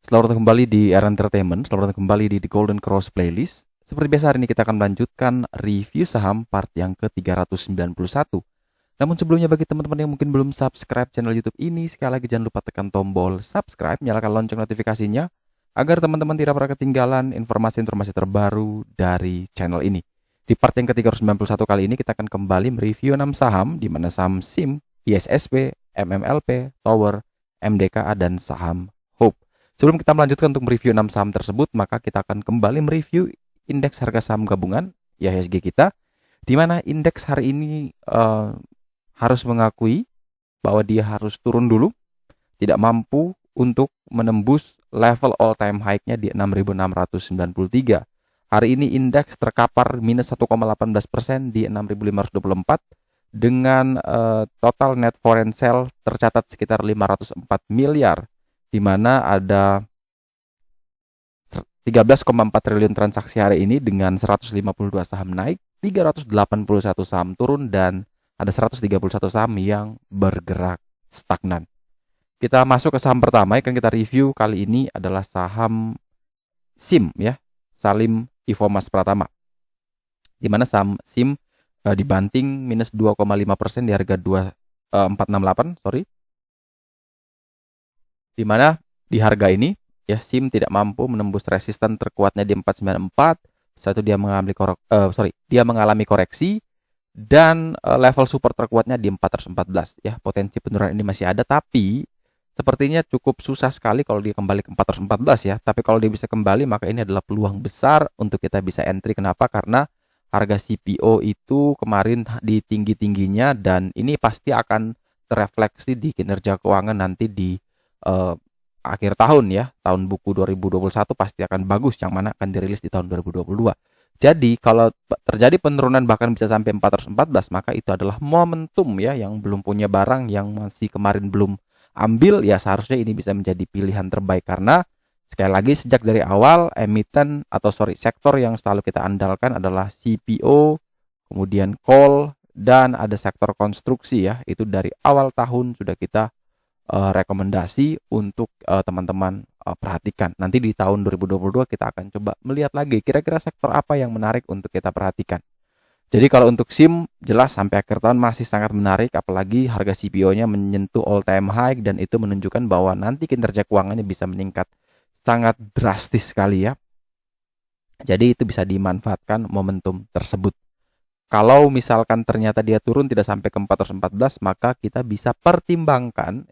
Selamat datang kembali di Era Entertainment, selamat datang kembali di The Golden Cross Playlist. Seperti biasa hari ini kita akan melanjutkan review saham part yang ke-391. Namun sebelumnya bagi teman-teman yang mungkin belum subscribe channel YouTube ini, sekali lagi jangan lupa tekan tombol subscribe, nyalakan lonceng notifikasinya, agar teman-teman tidak pernah ketinggalan informasi-informasi terbaru dari channel ini. Di part yang ke-391 kali ini kita akan kembali mereview 6 saham, di mana saham SIM, ISSP, MMLP, Tower, MDKA, dan saham Hope. Sebelum kita melanjutkan untuk mereview 6 saham tersebut, maka kita akan kembali mereview indeks harga saham gabungan IHSG kita, di mana indeks hari ini harus mengakui bahwa dia harus turun dulu, tidak mampu untuk menembus level all time high-nya di 6.693. Hari ini indeks terkapar minus 1,18% di 6.524 dengan total net foreign sale tercatat sekitar 504 miliar, di mana ada 13,4 triliun transaksi hari ini dengan 152 saham naik, 381 saham turun, dan ada 131 saham yang bergerak stagnan. Kita masuk ke saham pertama yang kita review kali ini adalah saham SIM ya, Salim Infomas Pratama. Di mana saham SIM dibanting minus 2,5% di harga 2468, sorry. Di mana di harga ini ya SIM tidak mampu menembus resisten terkuatnya di 494. Satu dia mengalami koreksi dan level support terkuatnya di 414 ya. Potensi penurunan ini masih ada, tapi sepertinya cukup susah sekali kalau dia kembali ke 414 ya. Tapi kalau dia bisa kembali, maka ini adalah peluang besar untuk kita bisa entry. Kenapa? Karena harga CPO itu kemarin di tinggi-tingginya, dan ini pasti akan terefleksi di kinerja keuangan nanti di akhir tahun ya. Tahun buku 2021 pasti akan bagus, yang mana akan dirilis di tahun 2022. Jadi kalau terjadi penurunan bahkan bisa sampai 414, maka itu adalah momentum ya, yang belum punya barang, yang masih kemarin belum ambil ya, seharusnya ini bisa menjadi pilihan terbaik. Karena sekali lagi sejak dari awal sektor yang selalu kita andalkan adalah CPO, kemudian coal, dan ada sektor konstruksi ya. Itu dari awal tahun sudah kita rekomendasi untuk teman-teman perhatikan. Nanti di tahun 2022 kita akan coba melihat lagi kira-kira sektor apa yang menarik untuk kita perhatikan. Jadi kalau untuk SIM jelas sampai akhir tahun masih sangat menarik, apalagi harga CPO-nya menyentuh all time high, dan itu menunjukkan bahwa nanti kinerja keuangannya bisa meningkat sangat drastis sekali ya. Jadi itu bisa dimanfaatkan momentum tersebut. Kalau misalkan ternyata dia turun tidak sampai ke 414, maka kita bisa pertimbangkan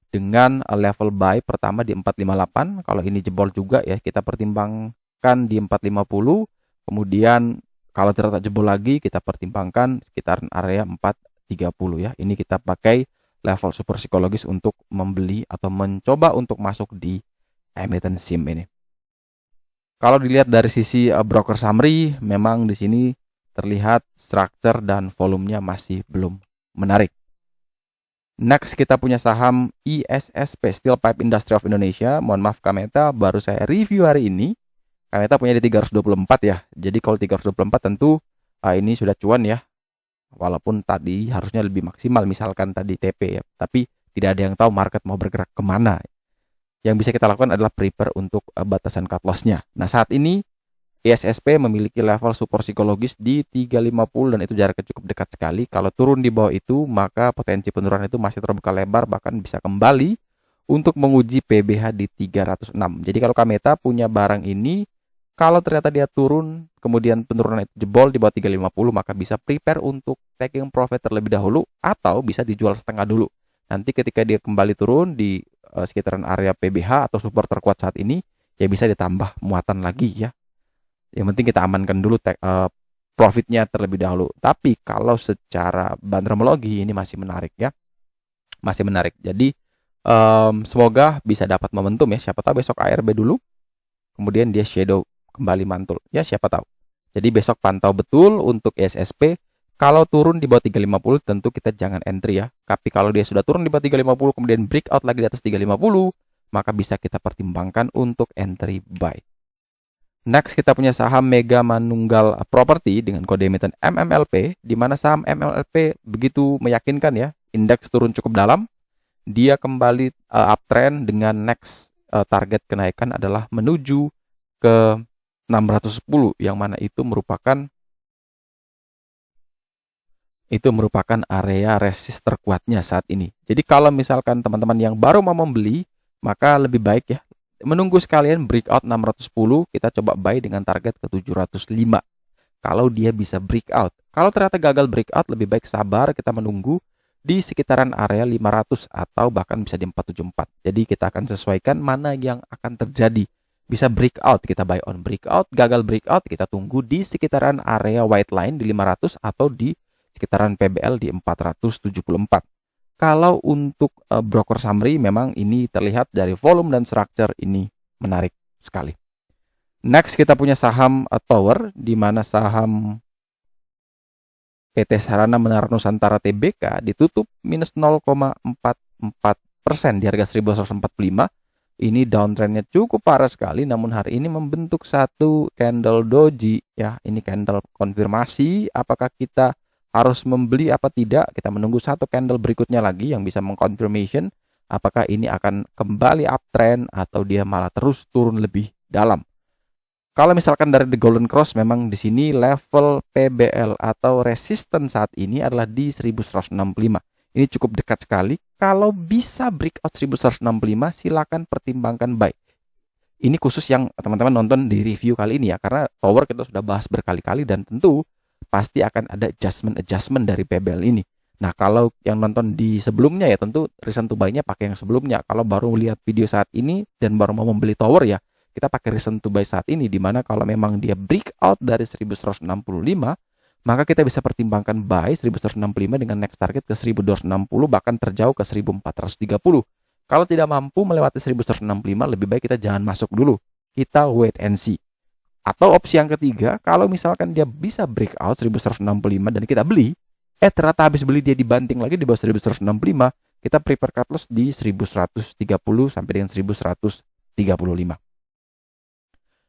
dengan level buy pertama di 458. Kalau ini jebol juga ya, kita pertimbangkan di 450. Kemudian kalau ternyata jebol lagi, kita pertimbangkan sekitar area 430 ya. Ini kita pakai level super psikologis untuk membeli atau mencoba untuk masuk di emiten SIM ini. Kalau dilihat dari sisi broker summary, memang di sini terlihat structure dan volumenya masih belum menarik. Next kita punya saham ISSP, Steel Pipe Industry of Indonesia. Mohon maaf Kameta, baru saya review hari ini. Kameta punya di 324 ya. Jadi kalau 324 tentu ini sudah cuan ya. Walaupun tadi harusnya lebih maksimal, misalkan tadi TP ya. Tapi tidak ada yang tahu market mau bergerak kemana. Yang bisa kita lakukan adalah prepare untuk batasan cut loss-nya. Nah saat ini ISSP memiliki level support psikologis di 350, dan itu jaraknya cukup dekat sekali. Kalau turun di bawah itu, maka potensi penurunan itu masih terbuka lebar, bahkan bisa kembali untuk menguji PBH di 306. Jadi kalau Kameta punya barang ini, kalau ternyata dia turun, kemudian penurunan itu jebol di bawah 350, maka bisa prepare untuk taking profit terlebih dahulu, atau bisa dijual setengah dulu. Nanti ketika dia kembali turun di sekitaran area PBH atau support terkuat saat ini, ya bisa ditambah muatan lagi ya. Yang penting kita amankan dulu profitnya terlebih dahulu. Tapi kalau secara bandermologi ini masih menarik ya. Masih menarik. Jadi semoga bisa dapat momentum ya. Siapa tahu besok ARB dulu, kemudian dia shadow kembali mantul. Ya siapa tahu. Jadi besok pantau betul untuk ISSP. Kalau turun di bawah 350 tentu kita jangan entry ya. Tapi kalau dia sudah turun di bawah 350 kemudian breakout lagi di atas 350, maka bisa kita pertimbangkan untuk entry buy. Next kita punya saham Mega Manunggal Property dengan kode emiten MMLP, di mana saham MMLP begitu meyakinkan ya, indeks turun cukup dalam, dia kembali uptrend dengan next target kenaikan adalah menuju ke 610, yang mana itu merupakan area resist terkuatnya saat ini. Jadi kalau misalkan teman-teman yang baru mau membeli, maka lebih baik ya menunggu sekalian breakout 610, kita coba buy dengan target ke 705. Kalau dia bisa breakout. Kalau ternyata gagal breakout, lebih baik sabar, kita menunggu di sekitaran area 500 atau bahkan bisa di 474. Jadi kita akan sesuaikan mana yang akan terjadi. Bisa breakout, kita buy on breakout. Gagal breakout, kita tunggu di sekitaran area white line di 500 atau di sekitaran PBL di 474. Kalau untuk broker summary, memang ini terlihat dari volume dan structure ini menarik sekali. Next kita punya saham Tower, di mana saham PT Sarana Menara Nusantara Tbk ditutup minus 0,44% di harga 1145. Ini downtrendnya cukup parah sekali, namun hari ini membentuk satu candle doji ya. Ini candle konfirmasi apakah kita harus membeli apa tidak. Kita menunggu satu candle berikutnya lagi yang bisa mengkonfirmation apakah ini akan kembali uptrend atau dia malah terus turun lebih dalam. Kalau misalkan dari The Golden Cross, memang di sini level PBL atau resistance saat ini adalah di 1165. Ini cukup dekat sekali. Kalau bisa breakout 1165, silakan pertimbangkan buy. Ini khusus yang teman-teman nonton di review kali ini ya, karena Tower kita sudah bahas berkali-kali dan tentu pasti akan ada adjustment dari PBL ini. Nah, kalau yang nonton di sebelumnya ya tentu reason to buy-nya pakai yang sebelumnya. Kalau baru lihat video saat ini dan baru mau membeli Tower ya, kita pakai reason to buy saat ini, dimana kalau memang dia breakout dari 1165, maka kita bisa pertimbangkan buy 1165 dengan next target ke 1260, bahkan terjauh ke 1430. Kalau tidak mampu melewati 1165, lebih baik kita jangan masuk dulu. Kita wait and see. Atau opsi yang ketiga, kalau misalkan dia bisa breakout 1165 dan kita beli, ternyata habis beli dia dibanting lagi di bawah 1165, kita prepare cut loss di 1130 sampai dengan 1135.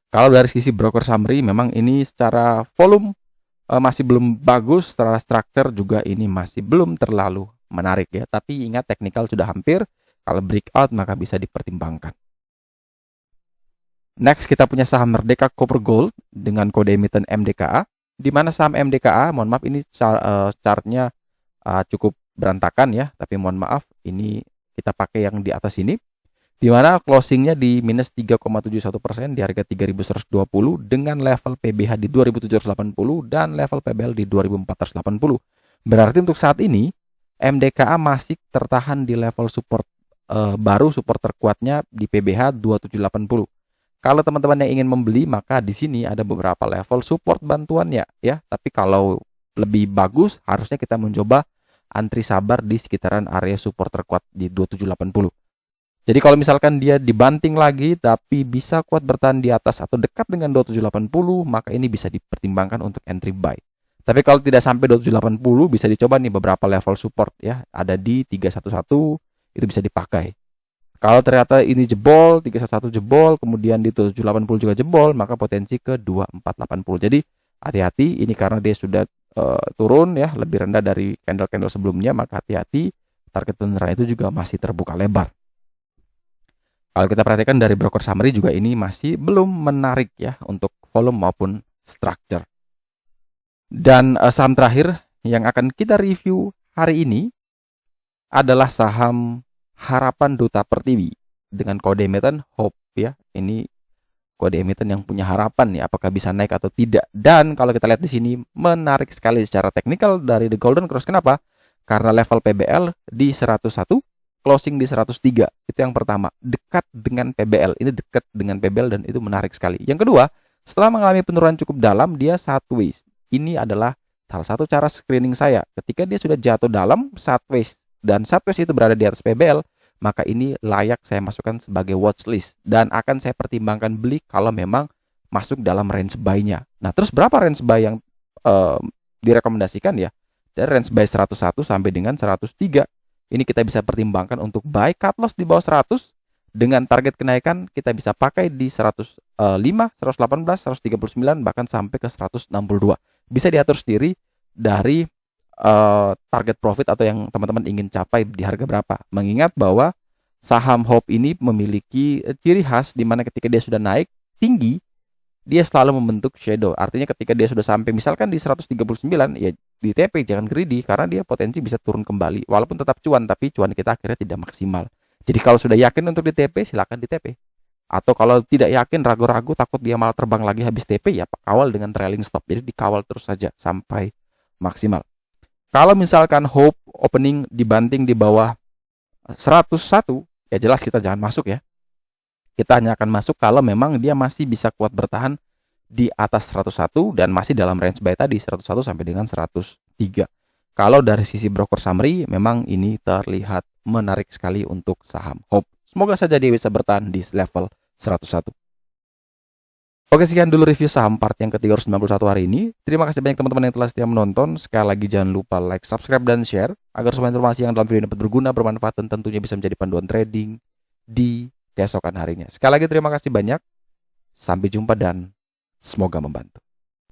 Kalau dari sisi broker summary, memang ini secara volume masih belum bagus, secara structure juga ini masih belum terlalu menarik ya. Tapi ingat, teknikal sudah hampir, kalau breakout maka bisa dipertimbangkan. Next kita punya saham Merdeka Copper Gold dengan kode emiten MDKA, di mana saham MDKA, mohon maaf ini chartnya cukup berantakan ya, tapi mohon maaf ini kita pakai yang di atas ini, di mana closingnya di minus 3,71% di harga 3.120 dengan level PBH di 2.780 dan level PBL di 2.480. Berarti untuk saat ini MDKA masih tertahan di level support baru, support terkuatnya di PBH 2780. Kalau teman-teman yang ingin membeli, maka di sini ada beberapa level support bantuannya ya. Tapi kalau lebih bagus, harusnya kita mencoba antri sabar di sekitaran area support terkuat di 2780. Jadi kalau misalkan dia dibanting lagi tapi bisa kuat bertahan di atas atau dekat dengan 2780, maka ini bisa dipertimbangkan untuk entry buy. Tapi kalau tidak sampai 2780, bisa dicoba nih beberapa level support ya. Ada di 311, itu bisa dipakai. Kalau ternyata ini jebol, 311 jebol, kemudian di 780 juga jebol, maka potensi ke 2480. Jadi hati-hati, ini karena dia sudah turun ya, lebih rendah dari candle-candle sebelumnya, maka hati-hati, target peneran itu juga masih terbuka lebar. Kalau kita perhatikan dari broker summary juga ini masih belum menarik ya untuk volume maupun structure. Dan saham terakhir yang akan kita review hari ini adalah saham Harapan Duta Pertiwi dengan kode emiten HOPE ya. Ini kode emiten yang punya harapan ya, apakah bisa naik atau tidak. Dan kalau kita lihat di sini menarik sekali secara teknikal dari The Golden Cross. Kenapa? Karena level PBL di 101, closing di 103. Itu yang pertama, dekat dengan PBL. Ini dekat dengan PBL dan itu menarik sekali. Yang kedua, setelah mengalami penurunan cukup dalam, dia sideways. Ini adalah salah satu cara screening saya. Ketika dia sudah jatuh dalam, sideways, dan sideways itu berada di atas PBL, maka ini layak saya masukkan sebagai watchlist dan akan saya pertimbangkan beli kalau memang masuk dalam range buy-nya. Nah, terus berapa range buy yang direkomendasikan ya? Dari range buy 101 sampai dengan 103. Ini kita bisa pertimbangkan untuk buy, cut loss di bawah 100 dengan target kenaikan kita bisa pakai di 105, 118, 139 bahkan sampai ke 162. Bisa diatur sendiri dari target profit atau yang teman-teman ingin capai di harga berapa. Mengingat bahwa saham Hope ini memiliki ciri khas di mana ketika dia sudah naik tinggi, dia selalu membentuk shadow. Artinya ketika dia sudah sampai misalkan di 139, ya di TP jangan greedy karena dia potensi bisa turun kembali. Walaupun tetap cuan, tapi cuan kita akhirnya tidak maksimal. Jadi kalau sudah yakin untuk di TP, silakan di TP. Atau kalau tidak yakin, ragu-ragu, takut dia malah terbang lagi habis TP, ya kawal dengan trailing stop. Jadi dikawal terus saja sampai maksimal. Kalau misalkan Hope opening dibanting di bawah 101, ya jelas kita jangan masuk ya. Kita hanya akan masuk kalau memang dia masih bisa kuat bertahan di atas 101 dan masih dalam range buy tadi 101 sampai dengan 103. Kalau dari sisi broker summary memang ini terlihat menarik sekali untuk saham Hope. Semoga saja dia bisa bertahan di level 101. Oke, sekian dulu review saham part yang ke-391 hari ini. Terima kasih banyak teman-teman yang telah setia menonton. Sekali lagi jangan lupa like, subscribe, dan share agar semua informasi yang dalam video ini dapat berguna, bermanfaat, dan tentunya bisa menjadi panduan trading di keesokan harinya. Sekali lagi terima kasih banyak. Sampai jumpa dan semoga membantu.